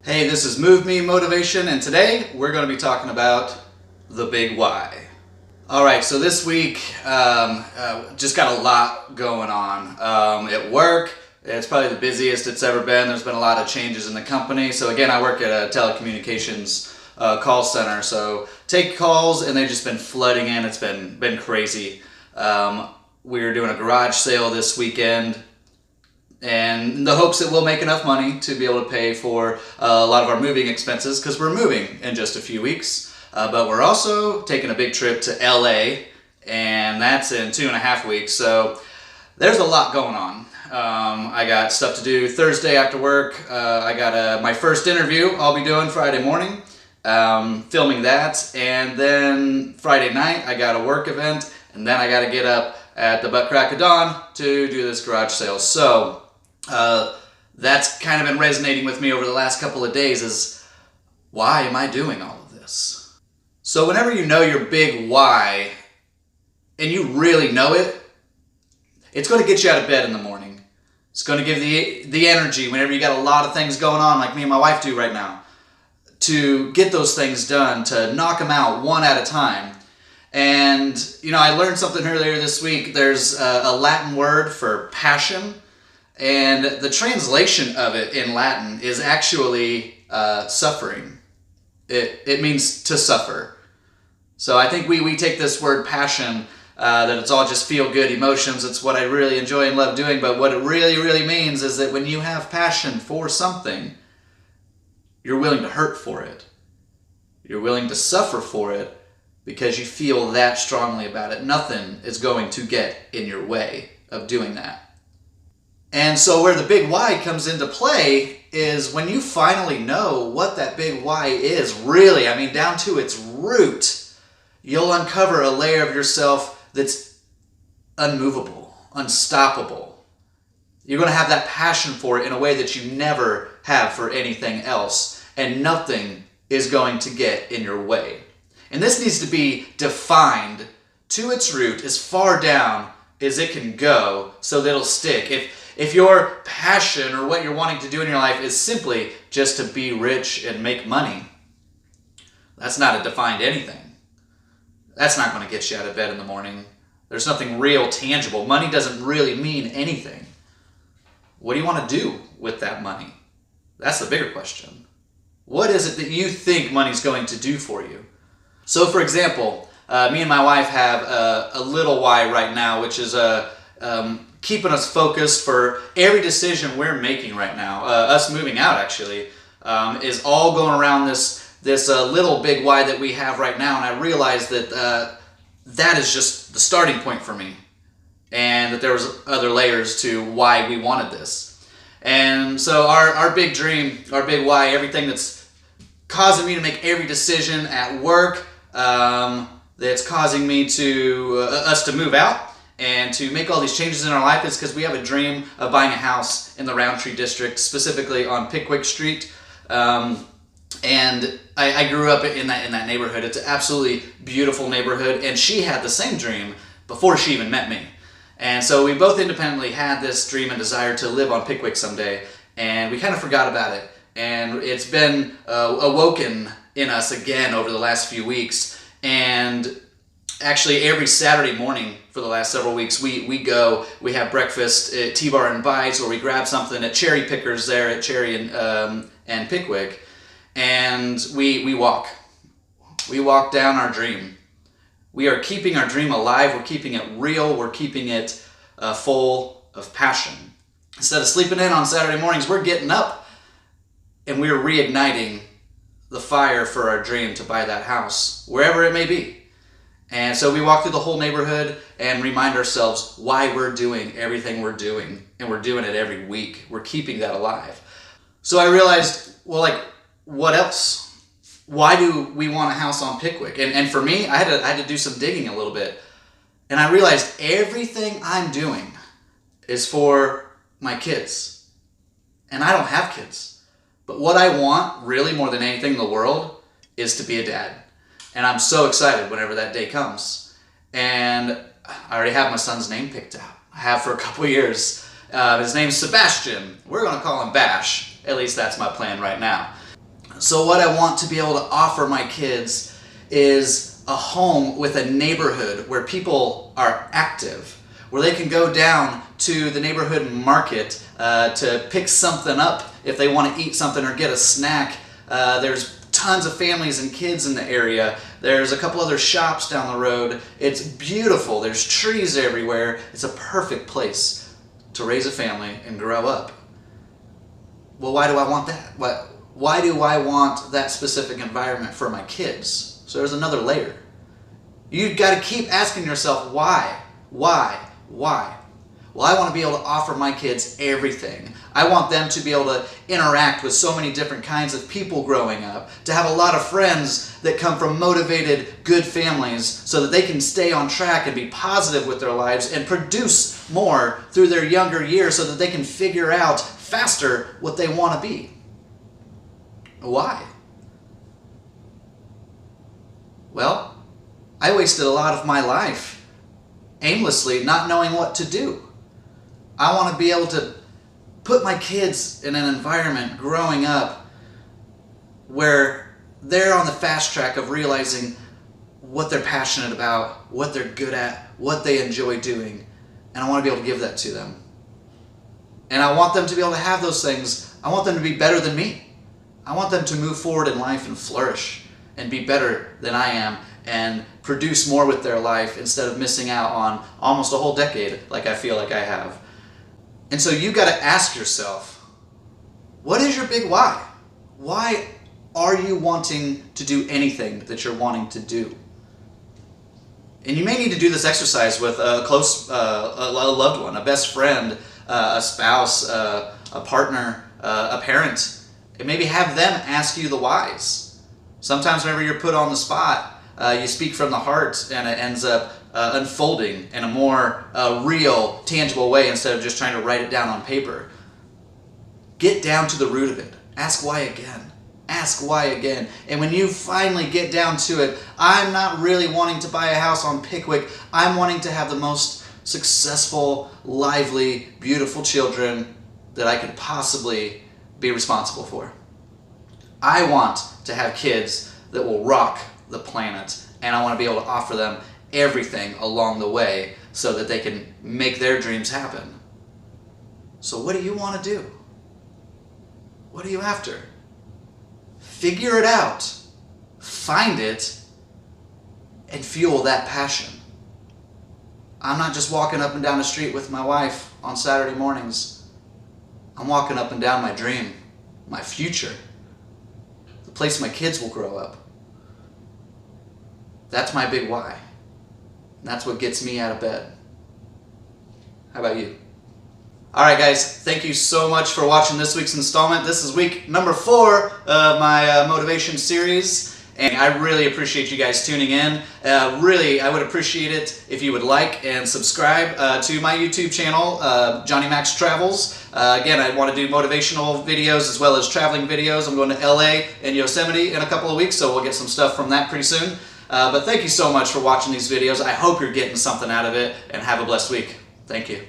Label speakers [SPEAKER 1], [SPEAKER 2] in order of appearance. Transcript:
[SPEAKER 1] Hey, this is Move Me Motivation, and today we're going to be talking about the big why. All right, so this week just got a lot going on at work. It's probably the busiest it's ever been. There's been a lot of changes in the company. So again, I work at a telecommunications call center. So take calls, and they've just been flooding in. It's been crazy. We're doing a garage sale this weekend, and in the hopes that we'll make enough money to be able to pay for a lot of our moving expenses, because we're moving in just a few weeks. But we're also taking a big trip to LA, and that's in 2.5 weeks. So there's a lot going on. I got stuff to do Thursday after work. I got my first interview I'll be doing Friday morning, filming that. And then Friday night I got a work event, and then I got to get up at the butt crack of dawn to do this garage sale. So that's kind of been resonating with me over the last couple of days, is why am I doing all of this? So whenever you know your big why, and you really know it, it's going to get you out of bed in the morning. It's going to give the energy whenever you got a lot of things going on, like me and my wife do right now, to get those things done, to knock them out one at a time. And, I learned something earlier this week. There's a Latin word for passion, and the translation of it in Latin is actually suffering. It means to suffer. So I think we take this word passion, that it's all just feel-good emotions. It's what I really enjoy and love doing. But what it really, really means is that when you have passion for something, you're willing to hurt for it. You're willing to suffer for it because you feel that strongly about it. Nothing is going to get in your way of doing that. And so where the big why comes into play is when you finally know what that big why is, really, down to its root, you'll uncover a layer of yourself that's unmovable, unstoppable. You're going to have that passion for it in a way that you never have for anything else, and nothing is going to get in your way. And this needs to be defined to its root as far down as it can go so that it'll stick. If your passion or what you're wanting to do in your life is simply just to be rich and make money, that's not a defined anything. That's not going to get you out of bed in the morning. There's nothing real tangible. Money doesn't really mean anything. What do you want to do with that money? That's the bigger question. What is it that you think money's going to do for you? So for example, me and my wife have a little why right now, which is keeping us focused for every decision we're making right now. Us moving out, actually, is all going around this little big why that we have right now. And I realized that that is just the starting point for me, and that there was other layers to why we wanted this. And so our big dream, our big why, everything that's causing me to make every decision at work, that's causing me to us to move out and to make all these changes in our life, is because we have a dream of buying a house in the Roundtree district, specifically on Pickwick Street. And I grew up in that neighborhood. It's an absolutely beautiful neighborhood, and she had the same dream before she even met me. And so we both independently had this dream and desire to live on Pickwick someday, and we kind of forgot about it. And it's been awoken in us again over the last few weeks. And actually every Saturday morning for the last several weeks, we have breakfast at T-Bar and Bites, or we grab something at Cherry Pickers there at Cherry and Pickwick. And we walk down our dream. We are keeping our dream alive. We're keeping it real. We're keeping it full of passion. Instead of sleeping in on Saturday mornings, we're getting up and we're reigniting the fire for our dream to buy that house, wherever it may be. And so we walk through the whole neighborhood and remind ourselves why we're doing everything we're doing, and we're doing it every week. We're keeping that alive. So I realized, what else? Why do we want a house on Pickwick? And for me, I had to do some digging a little bit. And I realized everything I'm doing is for my kids. And I don't have kids. But what I want, really more than anything in the world, is to be a dad. And I'm so excited whenever that day comes. And I already have my son's name picked out. I have for a couple of years. His name's Sebastian. We're going to call him Bash. At least that's my plan right now. So what I want to be able to offer my kids is a home with a neighborhood where people are active, where they can go down to the neighborhood market to pick something up if they want to eat something or get a snack. There's tons of families and kids in the area. There's a couple other shops down the road. It's beautiful. There's trees everywhere. It's a perfect place to raise a family and grow up. Well, why do I want that? Why do I want that specific environment for my kids? So there's another layer. You've got to keep asking yourself, why? Why? Why? Well, I want to be able to offer my kids everything. I want them to be able to interact with so many different kinds of people growing up, to have a lot of friends that come from motivated, good families so that they can stay on track and be positive with their lives and produce more through their younger years so that they can figure out faster what they want to be. Why? Well, I wasted a lot of my life aimlessly not knowing what to do. I want to be able to put my kids in an environment growing up where they're on the fast track of realizing what they're passionate about, what they're good at, what they enjoy doing, and I want to be able to give that to them. And I want them to be able to have those things. I want them to be better than me. I want them to move forward in life and flourish and be better than I am and produce more with their life instead of missing out on almost a whole decade like I feel like I have. And so you got to ask yourself, what is your big why? Why are you wanting to do anything that you're wanting to do? And you may need to do this exercise with a close, a loved one, a best friend, a spouse, a partner, a parent. And maybe have them ask you the whys. Sometimes whenever you're put on the spot, you speak from the heart and it ends up unfolding in a more real, tangible way instead of just trying to write it down on paper. Get down to the root of it. Ask why again. Ask why again. And when you finally get down to it, I'm not really wanting to buy a house on Pickwick. I'm wanting to have the most successful, lively, beautiful children that I could possibly be responsible for. I want to have kids that will rock the planet, and I want to be able to offer them everything along the way so that they can make their dreams happen. So what do you want to do? What are you after? Figure it out, find it, and fuel that passion. I'm not just walking up and down the street with my wife on Saturday mornings. I'm walking up and down my dream, my future, the place my kids will grow up. That's my big why. And that's what gets me out of bed. How about you? Alright guys, thank you so much for watching this week's installment. This is week number 4 of my motivation series. And I really appreciate you guys tuning in. Really, I would appreciate it if you would like and subscribe to my YouTube channel, Johnny Max Travels. Again, I want to do motivational videos as well as traveling videos. I'm going to LA and Yosemite in a couple of weeks, so we'll get some stuff from that pretty soon. But thank you so much for watching these videos. I hope you're getting something out of it, and have a blessed week. Thank you.